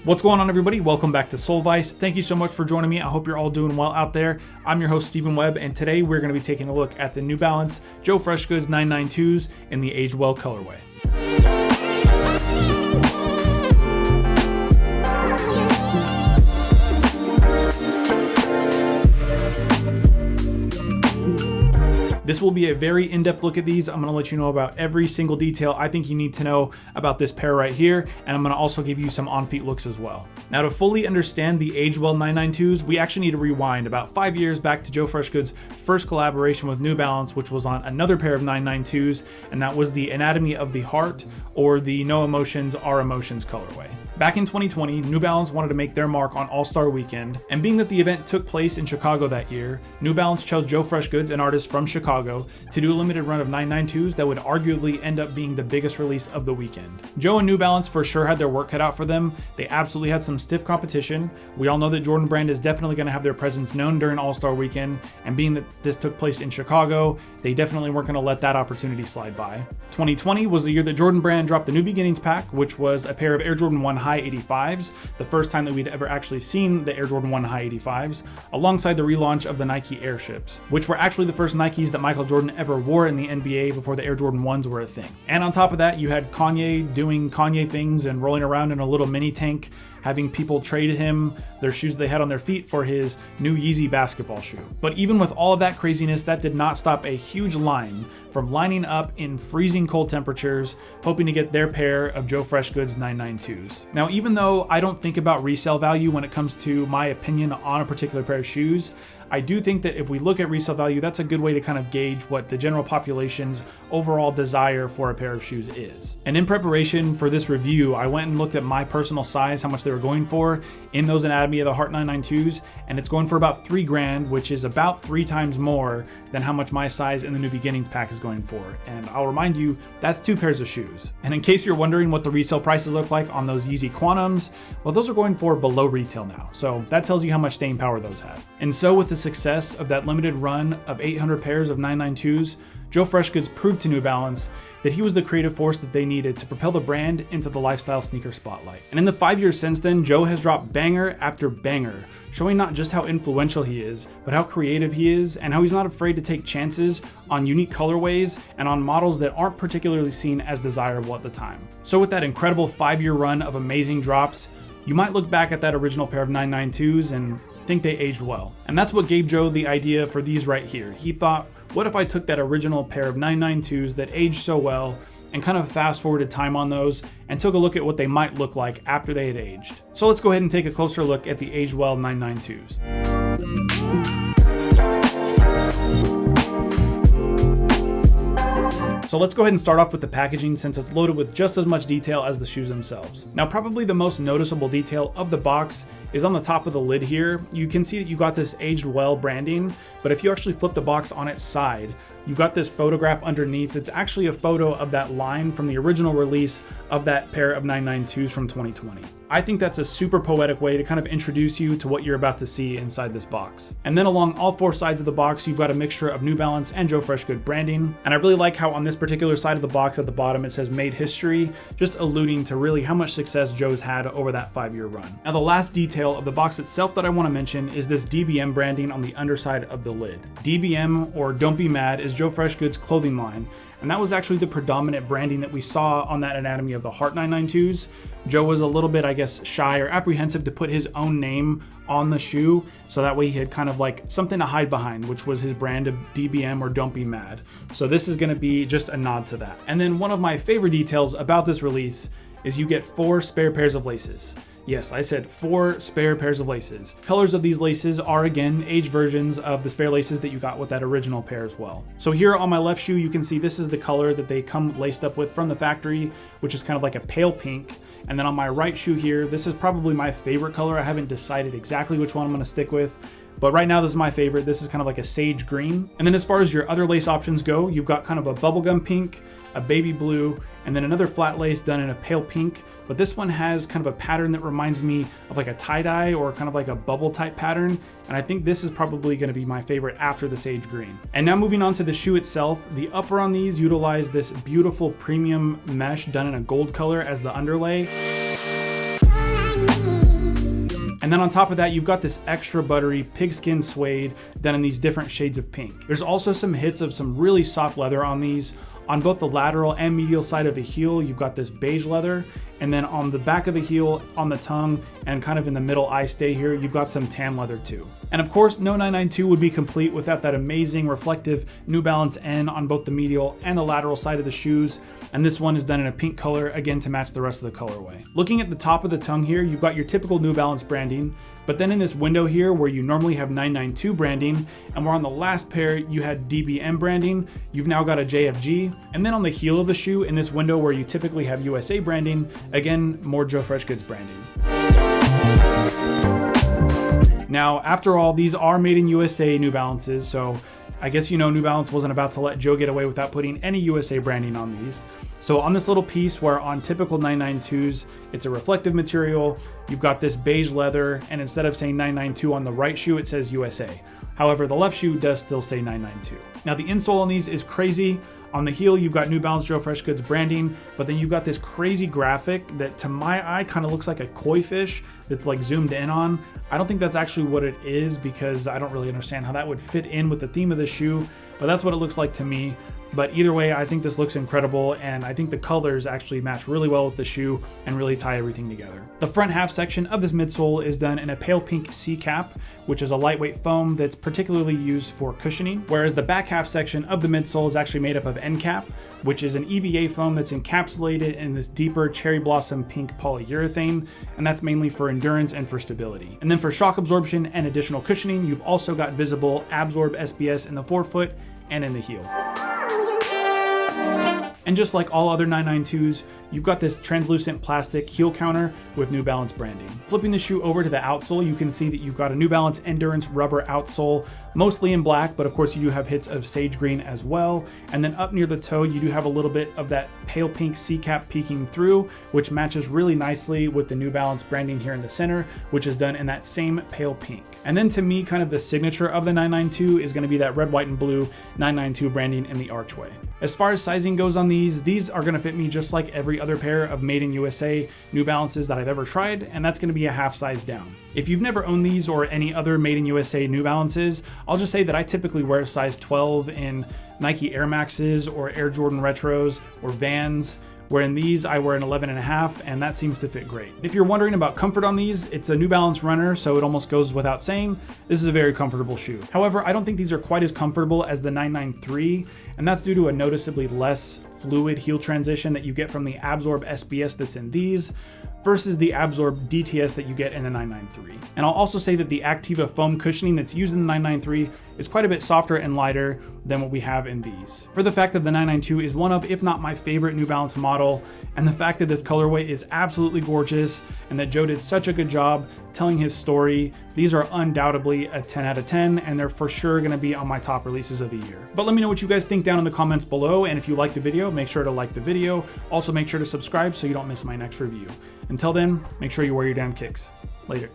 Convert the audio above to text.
What's going on, everybody? Welcome back to Soulvice. Thank you so much for joining me. I hope you're all doing well out there. I'm your host, Stephen Webb, and today we're going to be taking a look at the New Balance Joe FreshGoods 992s in the Aged Well colorway. This will be a very in-depth look at these. I'm gonna let you know about every single detail I think you need to know about this pair right here, and I'm gonna also give you some on-feet looks as well. Now, to fully understand the Aged Well 992s, we actually need to rewind about 5 years back to Joe FreshGoods' first collaboration with New Balance, which was on another pair of 992s, and that was the Anatomy of the Heart, or the No Emotions Are Emotions colorway. Back in 2020, New Balance wanted to make their mark on All-Star Weekend, and being that the event took place in Chicago that year, New Balance chose Joe FreshGoods, an artist from Chicago, to do a limited run of 992s that would arguably end up being the biggest release of the weekend. Joe and New Balance for sure had their work cut out for them. They absolutely had some stiff competition. We all know that Jordan Brand is definitely going to have their presence known during All-Star Weekend, and being that this took place in Chicago, they definitely weren't going to let that opportunity slide by. 2020 was the year that Jordan Brand dropped the New Beginnings pack, which was a pair of Air Jordan 1 High 85s, the first time that we'd ever actually seen the Air Jordan 1 High 85s, alongside the relaunch of the Nike Airships, which were actually the first Nikes that Michael Jordan ever wore in the NBA before the Air Jordan 1s were a thing. And on top of that, you had Kanye doing Kanye things and rolling around in a little mini tank, having people trade him their shoes they had on their feet for his new Yeezy basketball shoe. But even with all of that craziness, that did not stop a huge line from lining up in freezing cold temperatures, hoping to get their pair of Joe FreshGoods 992s. Now, even though I don't think about resale value when it comes to my opinion on a particular pair of shoes, I do think that if we look at resale value, that's a good way to kind of gauge what the general population's overall desire for a pair of shoes is. And in preparation for this review, I went and looked at my personal size, how much they were going for in those Anatomy of the Heart 992s, and it's going for about $3,000, which is about 3 times more than how much my size in the New Beginnings pack is going for. And I'll remind you, that's 2 pairs of shoes. And in case you're wondering what the resale prices look like on those Yeezy Quantums, well, those are going for below retail now. So that tells you how much staying power those have. And so with the success of that limited run of 800 pairs of 992s, Joe FreshGoods proved to New Balance that he was the creative force that they needed to propel the brand into the lifestyle sneaker spotlight. And in the 5 years since then, Joe has dropped banger after banger, showing not just how influential he is, but how creative he is, and how he's not afraid to take chances on unique colorways and on models that aren't particularly seen as desirable at the time. So with that incredible 5-year run of amazing drops, you might look back at that original pair of 992s and think they aged well. And that's what gave Joe the idea for these right here. He thought, what if I took that original pair of 992s that aged so well and kind of fast forwarded time on those and took a look at what they might look like after they had aged. So let's go ahead and take a closer look at the Aged Well 992s. So let's go ahead and start off with the packaging, since it's loaded with just as much detail as the shoes themselves. Now, probably the most noticeable detail of the box is on the top of the lid here. You can see that you got this Aged Well branding, but if you actually flip the box on its side, you got this photograph underneath. It's actually a photo of that line from the original release of that pair of 992s from 2020. I think that's a super poetic way to kind of introduce you to what you're about to see inside this box. And then along all 4 sides of the box, you've got a mixture of New Balance and Joe FreshGoods branding. And I really like how on this particular side of the box at the bottom, it says Made History, just alluding to really how much success Joe's had over that 5-year run. Now, the last detail of the box itself that I want to mention is this DBM branding on the underside of the lid. DBM, or Don't Be Mad, is Joe FreshGoods' clothing line, and that was actually the predominant branding that we saw on that Anatomy of the Heart 992s. Joe was a little bit, I guess, shy or apprehensive to put his own name on the shoe, so that way he had kind of like something to hide behind, which was his brand of DBM, or Don't Be Mad. So this is going to be just a nod to that. And then one of my favorite details about this release is you get 4 spare pairs of laces. Yes, I said 4 spare pairs of laces. Colors of these laces are, again, aged versions of the spare laces that you got with that original pair as well. So here on my left shoe, you can see this is the color that they come laced up with from the factory, which is kind of like a pale pink. And then on my right shoe here, this is probably my favorite color. I haven't decided exactly which one I'm going to stick with, but right now this is my favorite. This is kind of like a sage green. And then as far as your other lace options go, you've got kind of a bubblegum pink, a baby blue, and then another flat lace done in a pale pink. But this one has kind of a pattern that reminds me of like a tie-dye or kind of like a bubble type pattern. And I think this is probably going to be my favorite after the sage green. And now moving on to the shoe itself, the upper on these utilize this beautiful premium mesh done in a gold color as the underlay. And then on top of that, you've got this extra buttery pigskin suede done in these different shades of pink. There's also some hits of some really soft leather on these. On both the lateral and medial side of the heel, you've got this beige leather. And then on the back of the heel, on the tongue, and kind of in the middle eye stay here, you've got some tan leather too. And of course, no 992 would be complete without that amazing reflective New Balance N on both the medial and the lateral side of the shoes. And this one is done in a pink color, again, to match the rest of the colorway. Looking at the top of the tongue here, you've got your typical New Balance branding, but then in this window here where you normally have 992 branding, and where on the last pair you had DBM branding, you've now got a JFG. And then on the heel of the shoe, in this window where you typically have USA branding, again, more Joe FreshGoods branding. Now, after all, these are made in USA New Balances, so I guess you know New Balance wasn't about to let Joe get away without putting any USA branding on these. So on this little piece where on typical 992s, it's a reflective material, you've got this beige leather, and instead of saying 992 on the right shoe, it says USA. However, the left shoe does still say 992. Now the insole on these is crazy. On the heel, you've got New Balance Joe FreshGoods branding, but then you've got this crazy graphic that to my eye kind of looks like a koi fish that's like zoomed in on. I don't think that's actually what it is because I don't really understand how that would fit in with the theme of the shoe, but that's what it looks like to me. But either way, I think this looks incredible, and I think the colors actually match really well with the shoe and really tie everything together. The front half section of this midsole is done in a pale pink C-cap, which is a lightweight foam that's particularly used for cushioning, whereas the back half section of the midsole is actually made up of N-cap, which is an EVA foam that's encapsulated in this deeper cherry blossom pink polyurethane, and that's mainly for endurance and for stability. And then for shock absorption and additional cushioning, you've also got visible Absorb SBS in the forefoot and in the heel. And just like all other 992s, you've got this translucent plastic heel counter with New Balance branding. Flipping the shoe over to the outsole, you can see that you've got a New Balance Endurance rubber outsole, mostly in black, but of course you do have hits of sage green as well. And then up near the toe, you do have a little bit of that pale pink C-cap peeking through, which matches really nicely with the New Balance branding here in the center, which is done in that same pale pink. And then to me, kind of the signature of the 992 is gonna be that red, white, and blue 992 branding in the archway. As far as sizing goes on these are gonna fit me just like every other pair of made in USA New Balances that I've ever tried, and that's gonna be a half size down. If you've never owned these or any other made in USA New Balances, I'll just say that I typically wear a size 12 in Nike Air Maxes or Air Jordan Retros or Vans, where in these I wear an 11.5, and that seems to fit great. If you're wondering about comfort on these, it's a New Balance runner, so it almost goes without saying, this is a very comfortable shoe. However, I don't think these are quite as comfortable as the 993, and that's due to a noticeably less fluid heel transition that you get from the Absorb SBS that's in these, versus the Absorb DTS that you get in the 993. And I'll also say that the Activa foam cushioning that's used in the 993 is quite a bit softer and lighter than what we have in these. For the fact that the 992 is one of, if not my favorite New Balance model, and the fact that this colorway is absolutely gorgeous, and that Joe did such a good job telling his story, these are undoubtedly a 10 out of 10, and they're for sure gonna be on my top releases of the year. But let me know what you guys think down in the comments below, and if you like the video, make sure to like the video. Also make sure to subscribe so you don't miss my next review. Until then, make sure you wear your damn kicks. Later.